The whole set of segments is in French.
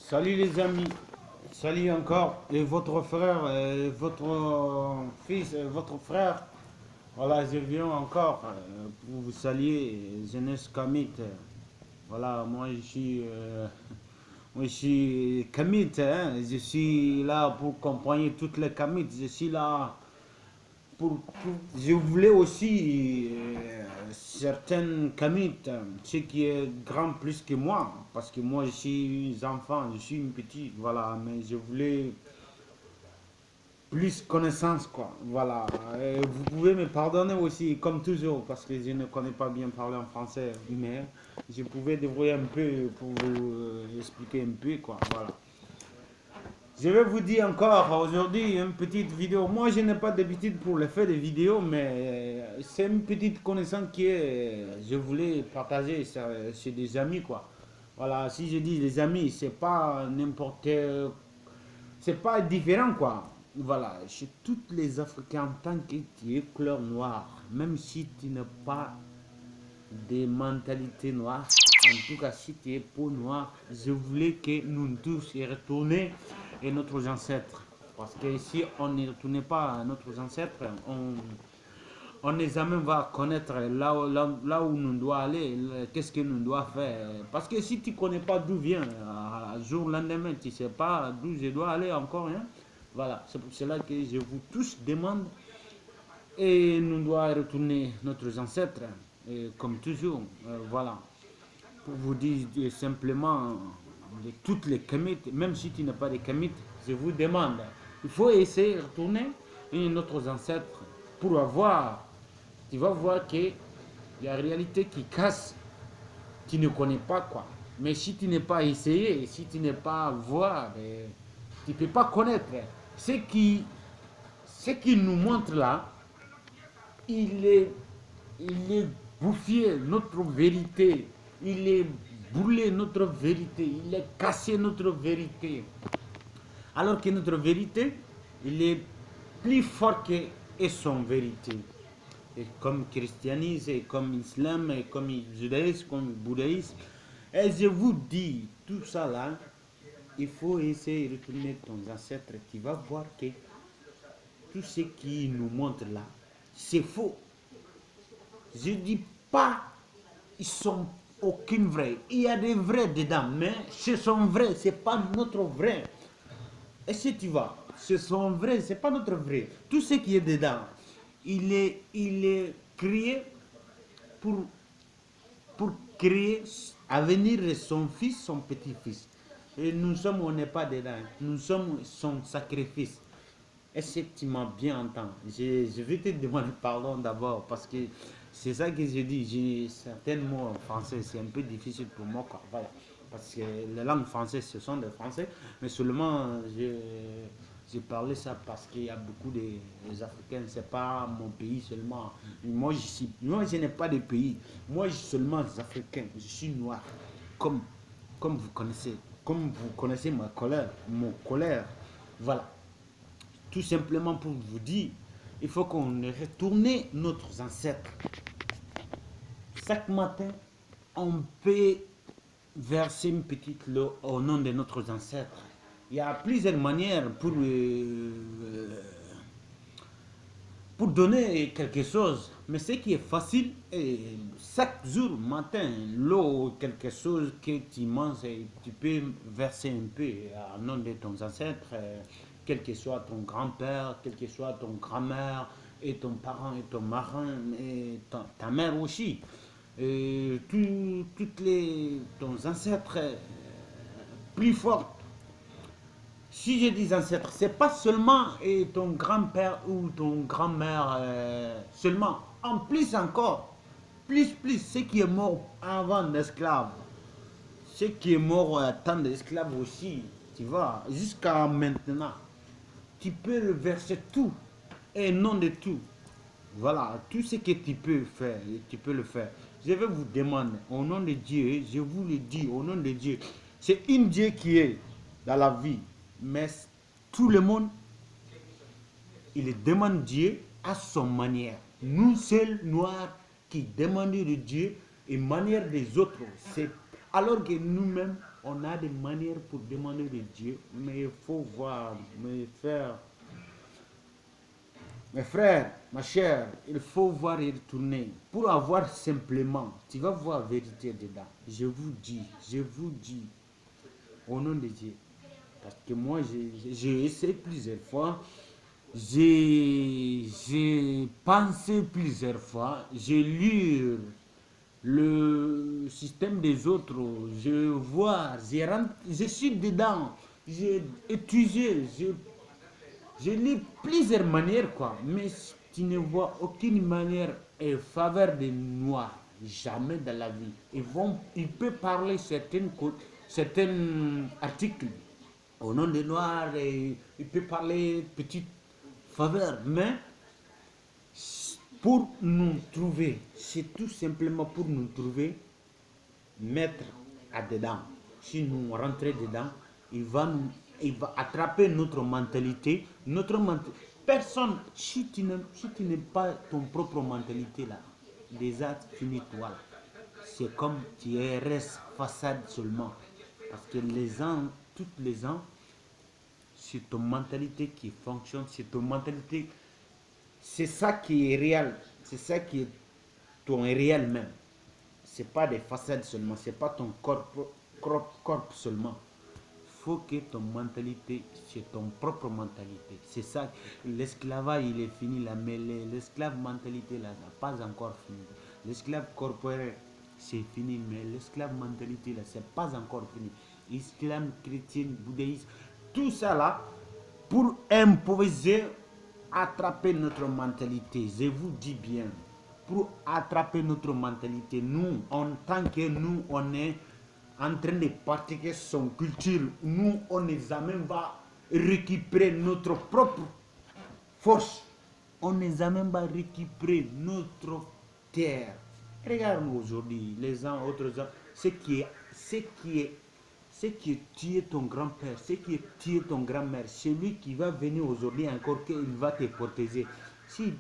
Salut les amis, salut encore. Et votre frère, votre fils, votre frère. Voilà, je viens encore pour vous saluer, jeunesse Kamit. Voilà, moi je suis Kamit, hein. Je suis là pour accompagner toutes les Kamit. Je suis là je voulais aussi certaines Kamit, ce qui est grand plus que moi, parce que moi je suis un enfant, je suis une petite, voilà, mais je voulais plus connaissance, quoi, voilà. Et vous pouvez me pardonner aussi, comme toujours, parce que je ne connais pas bien parler en français, mais je pouvais débrouiller un peu pour vous expliquer un peu, quoi, voilà. Je vais vous dire encore aujourd'hui une petite vidéo. Moi, je n'ai pas d'habitude pour le faire des vidéos, mais c'est une petite connaissance je voulais partager ça, chez des amis, quoi. Voilà, si je dis les amis, c'est pas différent, quoi. Voilà, chez tous les Africains, en tant que tu es couleur noire, même si tu n'as pas des mentalités noires, en tout cas si tu es peau noire, je voulais que nous tous y retournions et nos ancêtres. Parce que si on ne retournait pas à nos ancêtres, on ne jamais va connaître là où nous doit aller, qu'est-ce que nous doit faire. Parce que si tu ne connais pas d'où vient, jour lendemain, tu ne sais pas d'où je dois aller encore. Hein. Voilà, c'est pour cela que je vous tous demande et nous devons retourner notre ancêtre, comme toujours. Voilà, pour vous dire simplement de toutes les kamites, même si tu n'as pas de kamites, je vous demande, il faut essayer de retourner notre ancêtre pour avoir, tu vas voir que il y a une réalité qui casse, tu ne connais pas quoi. Mais si tu n'es pas essayé, si tu n'es pas voir, tu ne peux pas connaître. Ce qui, ce qui nous montre là, il est, il est bouffié notre vérité, il est brûlé notre vérité, il est cassé notre vérité. Alors que notre vérité, il est plus fort que son vérité. Et comme christianisme, et comme islam, et comme judaïsme, comme bouddhisme. Et je vous dis, tout ça là, il faut essayer de retourner ton ancêtre. Tu vas voir que tout ce qui nous montre là, c'est faux. Je ne dis pas ils sont aucune vraie. Il y a des vrais dedans, mais ce sont vrais, ce n'est pas notre vrai. Et si tu vas, ce sont vrais, ce n'est pas notre vrai. Tout ce qui est dedans, il est créé pour, pour créer l'avenir de son fils, son petit-fils. Et nous sommes, on n'est pas dedans, nous sommes son sacrifice. Est-ce que tu m'as bien entendu? Je vais te demander pardon d'abord parce que c'est ça que j'ai dit. J'ai certains mots en français, c'est un peu difficile pour moi. Quoi. Voilà. Parce que les langues françaises, ce sont des français, mais seulement j'ai parlé ça parce qu'il y a beaucoup d'Africains, c'est pas mon pays seulement. Moi, je n'ai pas de pays. Moi, je suis seulement africain. Je suis noir. Comme, comme vous connaissez ma colère, mon colère. Voilà. Tout simplement pour vous dire, il faut qu'on retourne notre ancêtre. Chaque matin, on peut verser une petite eau au nom de notre ancêtre. Il y a plusieurs manières pour donner quelque chose. Mais ce qui est facile, chaque jour, matin, l'eau, quelque chose que tu manges, tu peux verser un peu au nom de ton ancêtre, quel que soit ton grand-père, quel que soit ton grand-mère, et ton parent, et ton marin, et ta mère aussi. Et ton ancêtre plus fort. Si je dis ancêtre, c'est pas seulement ton grand-père ou ton grand-mère seulement. En plus encore, plus, ce qui est mort avant l'esclave, ce qui est mort à temps d'esclave aussi, tu vois, jusqu'à maintenant, tu peux le verser tout et non de tout. Voilà, tout ce que tu peux faire, tu peux le faire. Je vais vous demander, au nom de Dieu, je vous le dis, au nom de Dieu, c'est une Dieu qui est dans la vie. Mais tout le monde, il demande Dieu à son manière. Nous seuls noirs qui demandons de Dieu et manière des autres. C'est alors que nous-mêmes, on a des manières pour demander de Dieu, mais il faut voir, mes frères, ma chère, il faut voir et retourner. Pour avoir simplement, tu vas voir la vérité dedans. Je vous dis, au nom de Dieu. Parce que moi, j'ai essayé plusieurs fois. J'ai pensé plusieurs fois. J'ai lu le système des autres. Je vois, je suis dedans. J'ai étudié, je lis plusieurs manières, quoi. Mais tu ne vois aucune manière en faveur des Noirs. Jamais dans la vie. Il peut parler certains articles au nom des Noirs et il peut parler petite faveur. Mais pour nous trouver, c'est tout simplement pour nous trouver, mettre à dedans. Si nous rentrons dedans, il va attraper notre mentalité. Personne, si tu n'es pas ton propre mentalité là, déjà fini toi. C'est comme tu restes façade seulement. Parce que toutes les ans, c'est ton mentalité qui fonctionne, c'est ton mentalité, c'est ça qui est réel, c'est ça qui est ton réel même. C'est pas des façades seulement, c'est pas ton corps seulement. Faut que ton mentalité, c'est ton propre mentalité. C'est ça, l'esclavage il est fini là, mais l'esclave mentalité là n'a pas encore fini. L'esclave corporel c'est fini, mais l'esclave mentalité là c'est pas encore fini. Islam, chrétien, bouddhisme, tout ça là pour imposer, attraper notre mentalité. Je vous dis bien, pour attraper notre mentalité, nous, en tant que nous, on est en train de pratiquer son culture, nous, on n'est jamais va récupérer notre propre force. On n'est jamais pas récupérer notre terre. Regarde-nous aujourd'hui, les gens, autres gens, ce qui est tué ton grand-père, ce qui est tué ton grand-mère, celui qui va venir aujourd'hui encore qu'il va te protéger. Si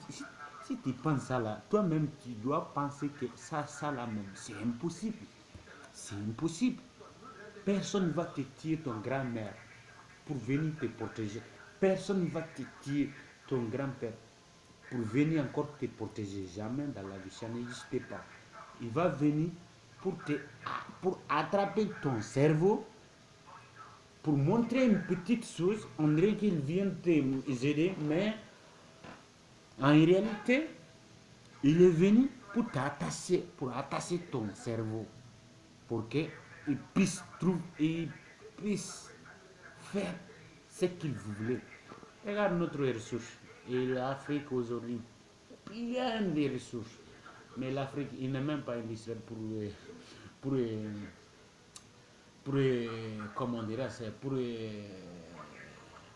tu penses ça là, toi-même tu dois penser que ça là même, c'est impossible. C'est impossible. Personne ne va te tuer ton grand-mère pour venir te protéger. Personne ne va te tuer ton grand-père pour venir encore te protéger. Jamais dans la vie, ça n'existe pas. Il va venir pour attraper ton cerveau, pour montrer une petite chose. On dirait qu'il vient t'aider, mais en réalité, il est venu pour attacher ton cerveau, pour qu'il puisse faire ce qu'il voulait. Regarde notre ressource. Et l'Afrique aujourd'hui, plein de ressources. Mais l'Afrique, il n'est même pas industriel pour, comment dirait c'est pour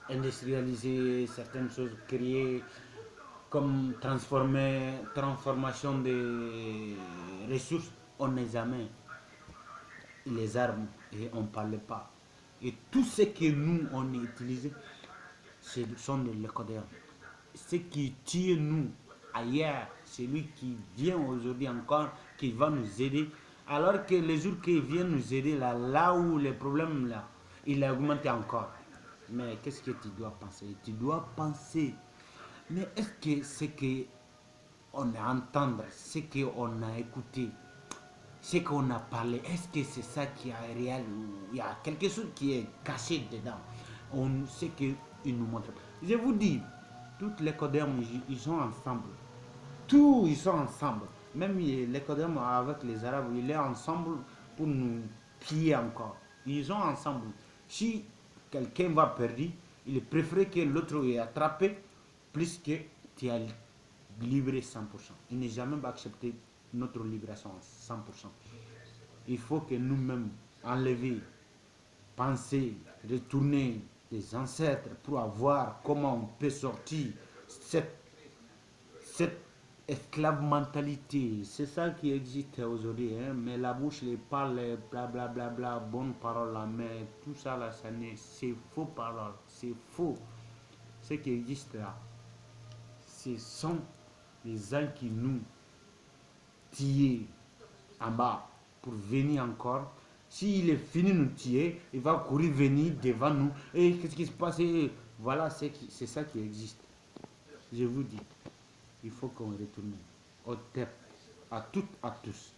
industrialiser certaines choses, créer comme transformation des ressources. On n'est jamais les armes et on ne parle pas. Et tout ce que nous on utilise, ce sont des lécodères. Ce qui tue nous ailleurs, c'est lui qui vient aujourd'hui encore, qui va nous aider. Alors que les jours qui viennent nous aider, là où les problèmes, là, il a augmenté encore. Mais qu'est-ce que tu dois penser? Tu dois penser, mais est-ce que ce qu'on a entendu, ce qu'on a écouté, ce qu'on a parlé, est-ce que c'est ça qui est réel ou il y a quelque chose qui est caché dedans? On sait qu'il nous montre. Je vous dis, toutes les codermes, ils sont ensemble. Tous, ils sont ensemble. Même les codermes avec les Arabes, ils sont ensemble pour nous piller encore. Ils sont ensemble. Si quelqu'un va perdre, il préfère que l'autre est attrapé plus que tu as livré 100%. Il n'est jamais accepté notre libération à 100%. Il faut que nous-mêmes enlever, penser, retourner des ancêtres pour voir comment on peut sortir cette esclave mentalité. C'est ça qui existe aujourd'hui. Hein? Mais la bouche les parle, blablabla, bla, bla, bonne parole, mais tout ça là, c'est faux parole. C'est faux. Ce qui existe là, ce sont les gens qui nous tuent en bas pour venir encore S'il est fini de nous tuer, il va courir venir devant nous. Et qu'est-ce qui se passe? Et voilà, c'est ça qui existe. Je vous dis, il faut qu'on retourne au terre, à toutes, à tous.